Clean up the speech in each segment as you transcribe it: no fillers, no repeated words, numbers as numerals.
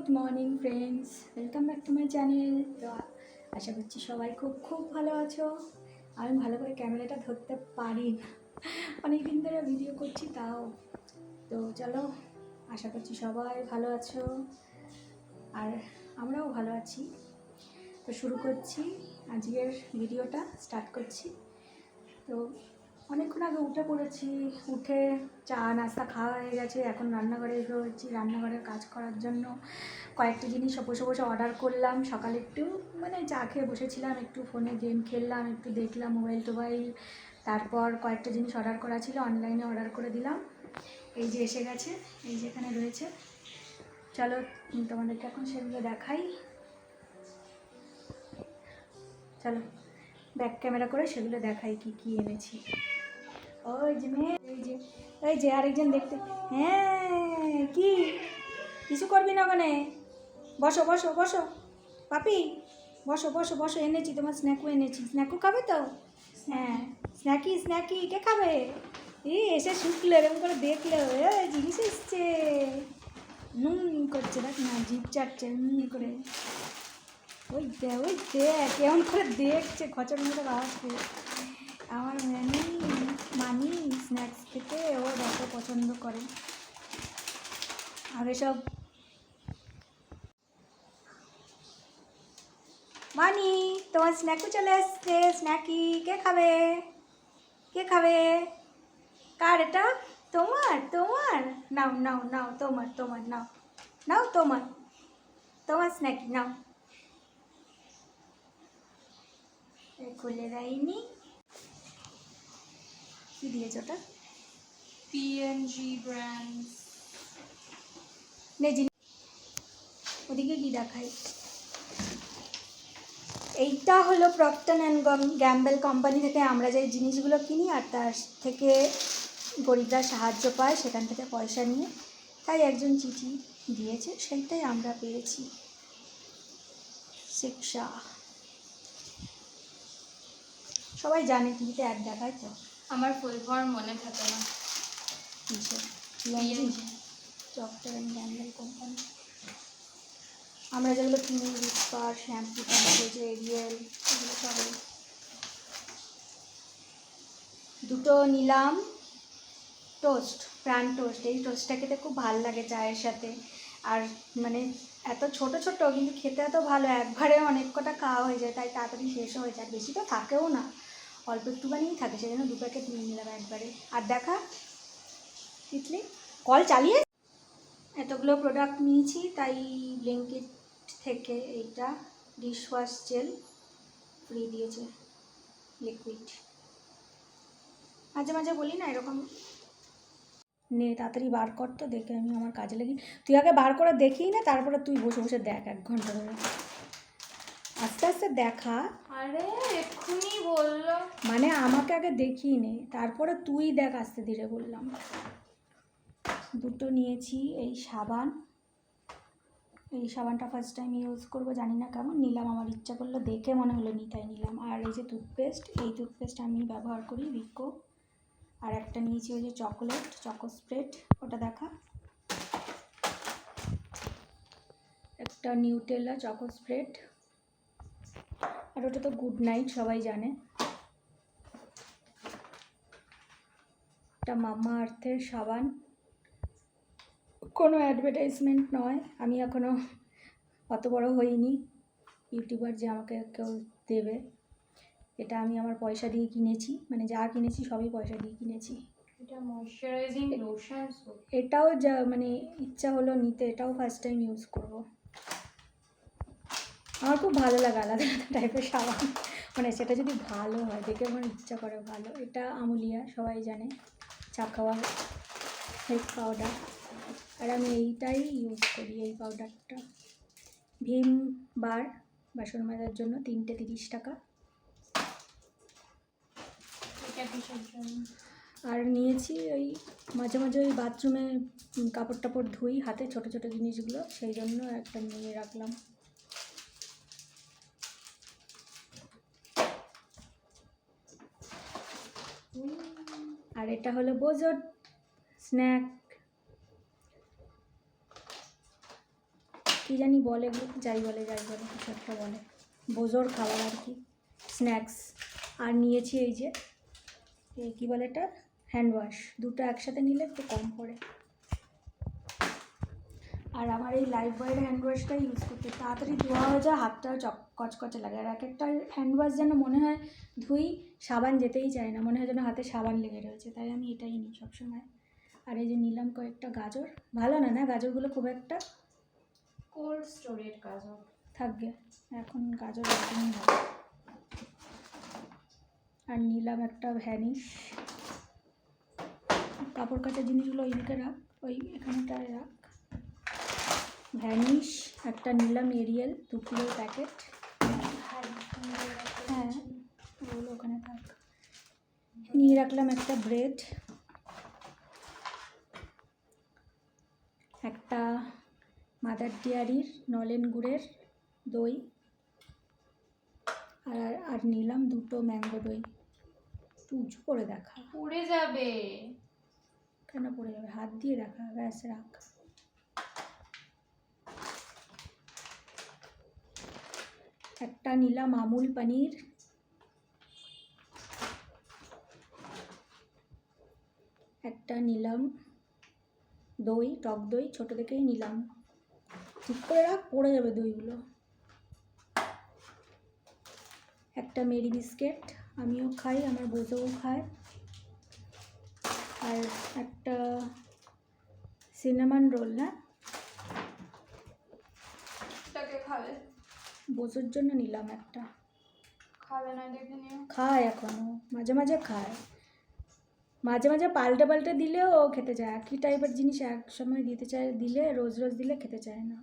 Good morning friends, welcome back to my channel. তো আশা করছি সবাই খুব খুব ভালো আছো। আমি ভালো করে ক্যামেরাটা ধরতে পারি না, অনেক দিন ধরে ভিডিও করছি তাও। তো চলো, আশা করছি সবাই ভালো আছো আর আমরাও ভালো আছি। তো শুরু করছি আজকের ভিডিওটা, স্টার্ট করছি। তো অনেকক্ষণ আগে উঠে পড়েছি, উঠে চা নাস্তা খাওয়া হয়ে গেছে। এখন রান্নাঘরে রয়েছি, রান্নাঘরের কাজ করার জন্য কয়েকটা জিনিস বসে বসে অর্ডার করলাম। সকালে একটু চা খেয়ে বসেছিলাম, একটু ফোনে গেম খেললাম, একটু দেখলাম মোবাইল। তারপর কয়েকটা জিনিস অর্ডার করা ছিল, অনলাইনে অর্ডার করে দিলাম। এই যে এসে গেছে, এই যে এখানে রয়েছে। চলো তোমাদেরকে এখন সেগুলো দেখাই। চলো ব্যাক ক্যামেরা করে সেগুলো দেখাই কি কি এনেছি। ওই যে মেয়ে, এই যে আরেকজন দেখতে। হ্যাঁ, কি কিছু করবি না ওখানে? বসো বসো বসো পাপি, বসো বসো বসো। এনেছি তোমার স্ন্যাকু এনেছি। স্ন্যাকু খাবে তো? হ্যাঁ, স্ন্যাকি কে খাবে? এসে শুকলো, এরকম করে দেখলো, জিনিস এসছে। করছে, দেখ না, জিভ চাটছে করে। ওই দেখ কেমন করে দেখছে, খচর মতো বাড়াচ্ছে। আমার মানি স্ন্যাক্স খেতে ও এত পছন্দ করে। আর এসব মানি, তোমার স্ন্যাকও চলে আসছে। স্ন্যাকি কে খাবে? কে খাবে? কার এটা? তোমার তোমার নাও নাও নাও, তোমার তোমার নাও নাও, তোমার তোমার স্ন্যাকি নাও। খুলে দেয়নি, কি দিয়েছে ওটা? PNG brands. ওদিকে কি দেখাই? এইটা হলো প্রক্টর অ্যান্ড গ্যাম্বেল কোম্পানি থেকে আমরা যে জিনিসগুলো কিনি, আর তার থেকে গরিবরা সাহায্য পায়, সেখান থেকে পয়সা নিয়ে তাই একজন চিঠি দিয়েছে, সেইটাই আমরা পেয়েছি। শিক্ষা সবাই জানে, টিভিতে অ্যাড দেখায় তো। আমার ফুল ফর্ম মনে থাকে না। Procter and Gambel company. আমরা যেগুলো কিনি, রিস্পার, শ্যাম্পু, যে এরিয়েল, এগুলো সবাই। দুটো নিলাম টোস্ট, প্রাণ টোস্ট। এই টোস্টটা খেতে খুব ভালো লাগে চায়ের সাথে। আর এত ছোট ছোট, কিন্তু খেতে এত ভালো, একবারে অনেক কটা খাওয়া হয়ে যায়, তাই তাড়াতাড়ি শেষও হয়ে যায়। বেশি তো থাকেও না, অল্প একটুখানিই থাকে, সেজন্য 2 প্যাকেট নিয়ে নিলাম একবারে। আর দেখা তিতলি কল চালিয়ে এতগুলো প্রোডাক্ট নিয়েছি, তাই ব্লিঙ্কিট থেকে এইটা ডিশওয়াশ জেল ফ্রি দিয়েছে, লিকুইড। মাঝে মাঝে বলি না এরকম, নে তাড়াতাড়ি বার কর তো, দেখে আমি আমার কাজে লাগি। তুই আগে বার করে দেখিই না, তারপরে তুই বসে বসে দেখ 1 ঘন্টা ধরে। আস্তে আস্তে দেখা। আরে এক্ষুনি বললো, আমাকে আগে দেখিয়ে নে, তারপরে তুই দেখ আস্তে ধীরে বললাম। দুটো নিয়েছি এই সাবান। এই সাবানটা ফার্স্ট টাইম ইউজ করবো, জানি না কেমন, নিলাম। আমার ইচ্ছা করলো, দেখে মনে হলো নি তাই নিলাম। আর এই যে টুথপেস্ট, এই টুথপেস্ট আমি ব্যবহার করি, রিকো। আর একটা নিয়েছি ওই যে চকো স্প্রেড, ওটা দেখা। একটা নিউটেলা চকো স্প্রেড, আর ওটা তো গুড নাইট, সবাই জানে। একটা মামা আর্থের সাবান, কোনো অ্যাডভার্টাইজমেন্ট নয়, আমি এখনও অত বড় হইনি ইউটিউবার যে আমাকে কেউ দেবে। এটা আমি আমার পয়সা দিয়ে কিনেছি, যা কিনেছি সবই পয়সা দিয়ে কিনেছি। এটা ময়শ্চারাইজিং লোশন। এটাও যা ইচ্ছা হলো নিতে, এটাও ফার্স্ট টাইম ইউজ করব। আমার খুব ভালো লাগে আলাদা আলাদা টাইপের সাবান, সেটা যদি ভালো হয়, দেখে আমার ইচ্ছা করে ভালো। এটা আমুলিয়া, সবাই জানে, চা খাওয়ার হেল্প পাউডার। আর আমি এইটাই ইউজ করি, এই পাউডারটা। ভীম বার, বাসন মাজার জন্য, 3টে 30 টাকা। আর নিয়েছি ওই মাঝে মাঝে ওই বাথরুমে কাপড় টাপড় ধুই হাতে, ছোট ছোট জিনিসগুলো, সেই জন্য একটা নিয়ে রাখলাম। আর এটা হলো বোজোট স্ন্যাক। কী জানি বলে এগুলো, যাই বলে কিছু একটা বলে, বোঝোর খাবার আর কি, স্ন্যাক্স। আর নিয়েছি এই যে কী বলে এটা, হ্যান্ড ওয়াশ, দুটো একসাথে নিলে একটু কম পড়ে। আর আমার এই লাইফ বয়ের হ্যান্ড ওয়াশটা ইউজ করতে তাড়াতাড়ি ধোয়া হয়ে যায়, হাতটাও কচকচে লাগে। আর এক একটা হ্যান্ড ওয়াশ যেন মনে হয় ধুই, সাবান যেতেই চায় না, মনে হয় যেন হাতে সাবান লেগে রয়েছে, তাই আমি এটাই নিই সবসময়। আর এই যে নিলাম কয়েকটা গাজর, ভালো না গাজরগুলো খুব একটা, কোল্ড স্টোরেজ গাজর থাকবে এখন, গাজর একদমই ভালো। আর নিলাম একটা ভ্যানিশ, কাপড় কাচার জিনিসগুলো ওইদিকে রাখ, ওই এখানটায় রাখ। ভ্যানিশ একটা নিলাম, এরিয়েল 2 কিলোর প্যাকেট, হ্যাঁ ওগুলো ওখানে থাক। নিয়ে রাখলাম একটা ব্রেড, একটা মাদার ডেয়ারির নলেন গুড়ের দই, আর নিলাম 2টো ম্যাঙ্গো দই। একটু উঁচু করে দেখা, পুড়ে যাবে। কেন পড়ে যাবে, হাত দিয়ে দেখা, ব্যাস রাখ। একটা নিলাম আমুল পনির, একটা নিলাম দই, টক দই, ছোটো দেখেই নিলাম, ঠিক করে রাখ, পড়ে যাবে দইগুলো। একটা মেরি বিস্কিট, আমিও খাই, আমার বোঝাও খায়। আর একটা সিনামন রোল, না এটাকে খাবে? বোঝোর জন্য নিলাম একটা, খাবে না দেখে নিও। খায় এখনও, মাঝে মাঝে খায়, মাঝে মাঝে পাল্টে পাল্টে দিলেও ও খেতে চায়। একই টাইপের জিনিস এক সময় দিতে চায়, দিলে রোজ রোজ দিলে খেতে চায় না।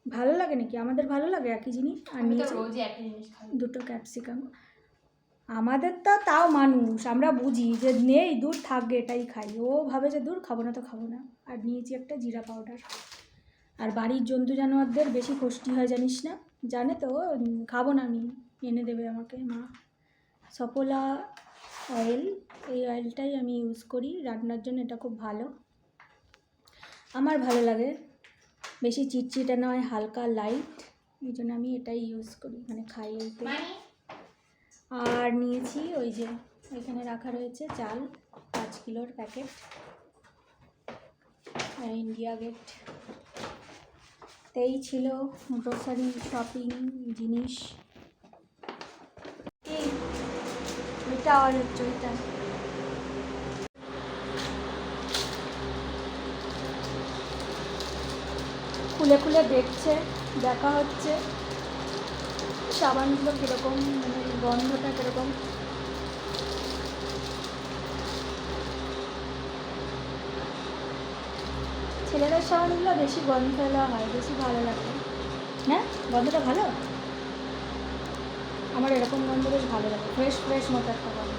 ভালো লাগে নাকি, আমাদের ভালো লাগে একই জিনিস। আর আমি তো নিয়েছি রোজই একই জিনিস খাই। 2টো ক্যাপসিকাম, আমাদের তো তাও মানুষ, আমরা বুঝি যে নেই দূর থাকবে এটাই খাই, ও ভাবে যে দূর খাবো না তো খাবো না। আর নিয়েছি একটা জিরা পাউডার। আর বাড়ির জন্তু জানোয়ারদের বেশি কষ্টি হয় জানিস না, জানে তো, খাবো না আমি, এনে দেবে আমাকে মা। সফোলা অয়েল, এই অয়েলটাই আমি ইউজ করি রান্নার জন্য, এটা খুব ভালো, আমার ভালো লাগে, বেশি চিটচিটে নয়, হালকা লাইট, এই জন্য আমি এটাই ইউজ করি, মানে খাই এইতে। আর নিয়েছি ওই যে এখানে রাখা রয়েছে চাল, 5 কিলোর প্যাকেট, ইন্ডিয়া গেট। এই ছিল গ্রোসারি শপিং জিনিস। ওইটা আর হচ্ছে ওইটা, খুলে খুলে দেখছে, দেখা হচ্ছে সাবানগুলো কীরকম, মানে গন্ধটা কীরকম। ছেলেদের সাবানগুলো বেশি গন্ধ ফেলা হয়, বেশি ভালো লাগে, হ্যাঁ গন্ধটা ভালো, আমার এরকম গন্ধ বেশ ভালো লাগে, ফ্রেশ ফ্রেশ মতো একটা গন্ধ।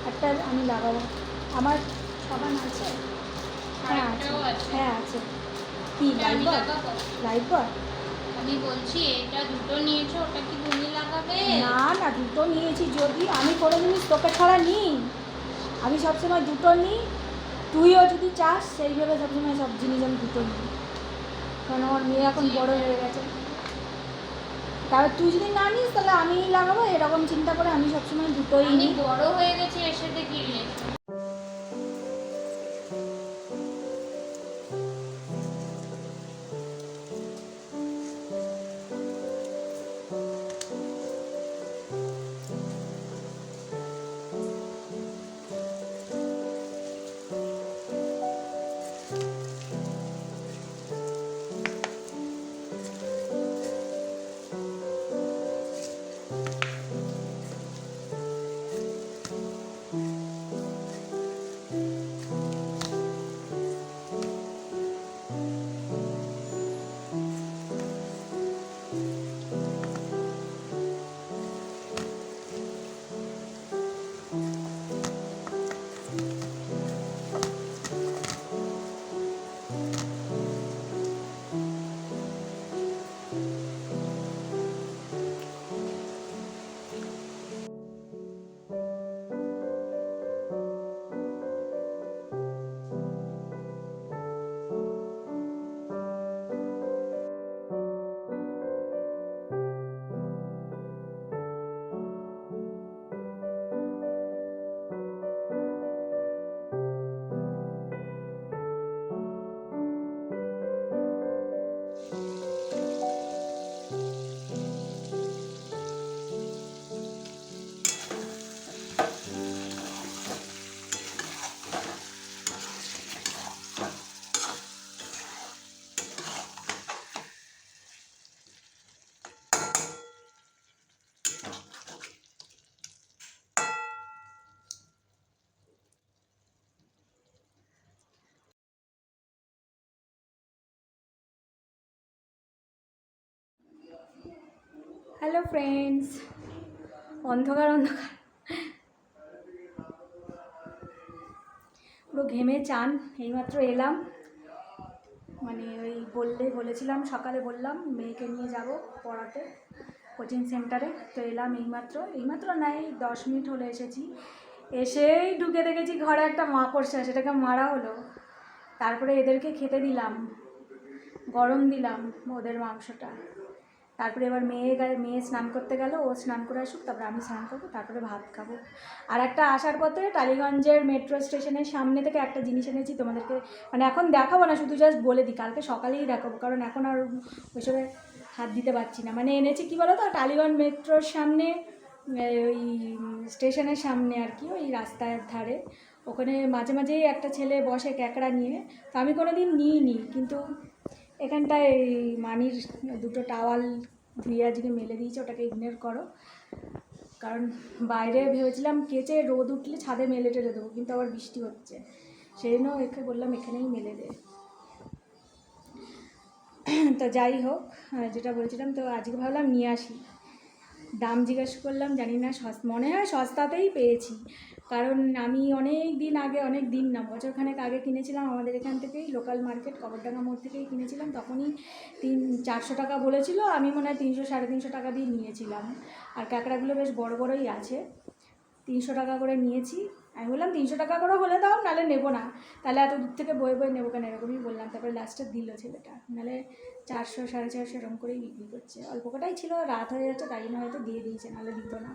একটা আমি লাগাবো, আমার সাবান আছে, হ্যাঁ আছে, হ্যাঁ আছে। কি লাইফবয়? লাইফবয় আমি বলছি এটা 2টো নিয়েছো, ওটা কি তুমি লাগাবে? না না, 2টো নিয়েছি, যদি আমি কোনো জিনিস তোকে ছাড়া নিই, আমি সবসময় 2টো নিই, তুইও যদি চাস সেইভাবে সবসময় সব জিনিস আমি 2টো নিই, কারণ আমার মেয়ে এখন বড় হয়ে গেছে। তাহলে তুই যদি না নিস তাহলে আমি লাগাবো, এরকম চিন্তা করে আমি সবসময় 2টোই আমি নিই। বড় হয়ে গেছি, এর সাথে কি রিলেশন? হ্যালো ফ্রেন্ডস, অন্ধকার অন্ধকার পুরো ঘেমে চান, এইমাত্র এলাম। মানে ওই বলেছিলাম সকালে, বললাম মেয়েকে নিয়ে যাব পড়াতে কোচিং সেন্টারে, তো এলাম এইমাত্র নাই 10 মিনিট হলে এসেছি। এসেই ঢুকে দেখেছি ঘরে একটা মাকড়সা, সেটাকে মারা হলো। তারপরে এদেরকে খেতে দিলাম, গরম দিলাম ওদের মাংসটা। তারপরে এবার মেয়ে স্নান করতে গেল, ও স্নান করে আসুক, তারপরে আমি স্নান করবো, তারপরে ভাত খাবো। আর একটা আসার পথে টালিগঞ্জের মেট্রো স্টেশনের সামনে থেকে একটা জিনিস এনেছি তোমাদেরকে, মানে এখন দেখাবো না, শুধু জাস্ট বলে দিই, কালকে সকালেই দেখাবো, কারণ এখন আর ওইসবে হাত দিতে পারছি না। মানে এনেছি কি বলো তো, টালিগঞ্জ মেট্রোর সামনে, ওই স্টেশনের সামনে আর কি, ওই রাস্তার ধারে, ওখানে মাঝে মাঝেই একটা ছেলে বসে ক্যাকড়া নিয়ে। তো আমি কোনো দিন নিইনি, কিন্তু এখানটায় মানির দুটো টাওয়াল ধুয়ে আজকে মেলে দিয়েছে, ওটাকে ইগনোর করো। কারণ বাইরে ভেবেছিলাম কেচে রোদ উঠলে ছাদে মেলে টেলে দেবো, কিন্তু আবার বৃষ্টি হচ্ছে, সেই জন্য একে বললাম এখানেই মেলে দে। তো যাই হোক, যেটা বলছিলাম, তো আজকে ভাবলাম নিয়ে আসি। দাম জিজ্ঞেস করলাম, জানি না, মনে হয় সস্তাতেই পেয়েছি। কারণ আমি অনেক দিন না, বছরখানেক আগে কিনেছিলাম আমাদের এখান থেকেই, লোকাল মার্কেট কবরডাঙ্গা মোড় থেকেই কিনেছিলাম। তখনই 400 টাকা বলেছিল, আমি মনে হয় 300 সাড়ে 300 টাকা দিয়ে নিয়েছিলাম। আর কাঁকড়াগুলো বেশ বড় বড়ই আছে, 300 টাকা করে নিয়েছি। আমি বললাম 300 টাকা করে হলে দাও, নাহলে নেবো না, তাহলে এত দূর থেকে বয়ে নেবো কেন, এরকমই বললাম। তারপরে লাস্টে দিল ছেলেটা, নাহলে 400 সাড়ে 400 এরকম করেই বিক্রি করছে। অল্প কটাই ছিল, রাত হয়ে যাচ্ছে, তাই জন্য হয়তো দিয়ে দিয়েছে, নাহলে দিত না।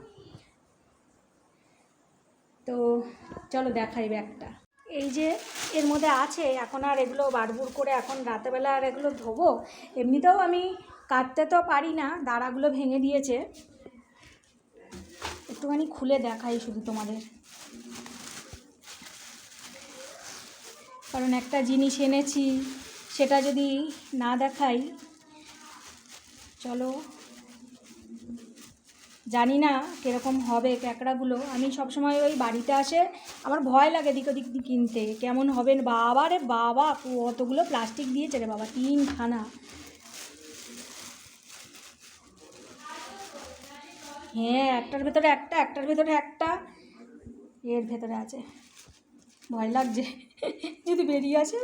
তো চলো দেখাই ব্যাগটা। এই যে এর মধ্যে আছে, এখন আর এগুলো বারবুর করে এখন রাতেবেলা আর এগুলো ধোবো? এমনিতেও আমি কাটতে তো পারি না, দাঁড়াগুলো ভেঙে দিয়েছে। একটুখানি খুলে দেখাই শুধু তোমাদের, কারণ একটা জিনিস এনেছি, সেটা যদি না দেখাই, চলো, জানি না কীরকম হবে ক্যাকড়াগুলো। আমি সবসময় ওই বাড়িতে আসে আমার ভয় লাগে দিক ওদিক কিনতে, কেমন হবে। বাবা রে বাবা, অতগুলো প্লাস্টিক দিয়েছে রে বাবা, 3খানা। হ্যাঁ, একটার ভেতরে একটা, এর ভেতরে আছে। ভয় লাগছে যদি বেরিয়ে আসে,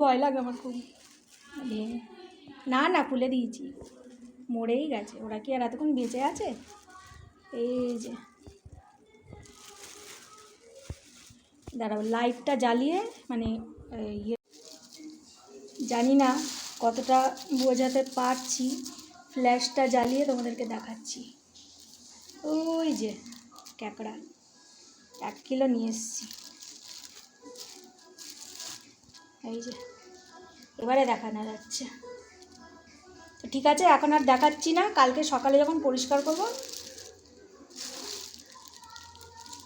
ভয় লাগে আমার খুব। না খুলে দিয়েছি, মরেই গেছে, ওরা কি আর এতক্ষণ বেঁচে আছে? এই যে দাঁড়াও, লাইটটা জ্বালিয়ে, মানে ইয়ে, জানি না কতটা বোঝাতে পারছি, ফ্ল্যাশটা জ্বালিয়ে তোমাদেরকে দেখাচ্ছি। ওই যে ক্যাকড়া 1 কিলো নিয়ে এসেছি, এই যে এবারে দেখানো যাচ্ছে। তো ঠিক আছে, এখন আর দেখাচ্ছি না, কালকে সকালে যখন পরিষ্কার করব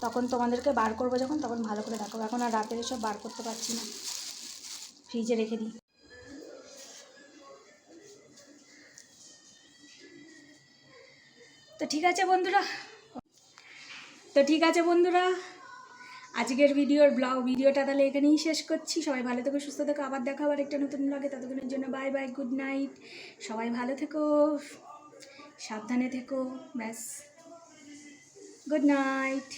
তখন তোমাদেরকে বার করবো, যখন তখন ভালো করে দেখাবো। এখন আর রাতের এসব বার করতে পারছি না, ফ্রিজে রেখে দিই। তো ঠিক আছে বন্ধুরা, আজকের ভিডিওটা তাহলে এখানেই শেষ করছি। সবাই ভালো থেকো, সুস্থ থেকো, আবার দেখা আবার একটা নতুন ব্লগে। ততক্ষণের জন্য বাই বাই, গুড নাইট। সবাই ভালো থেকো, সাবধানে থেকো, ব্যাস, গুড নাইট।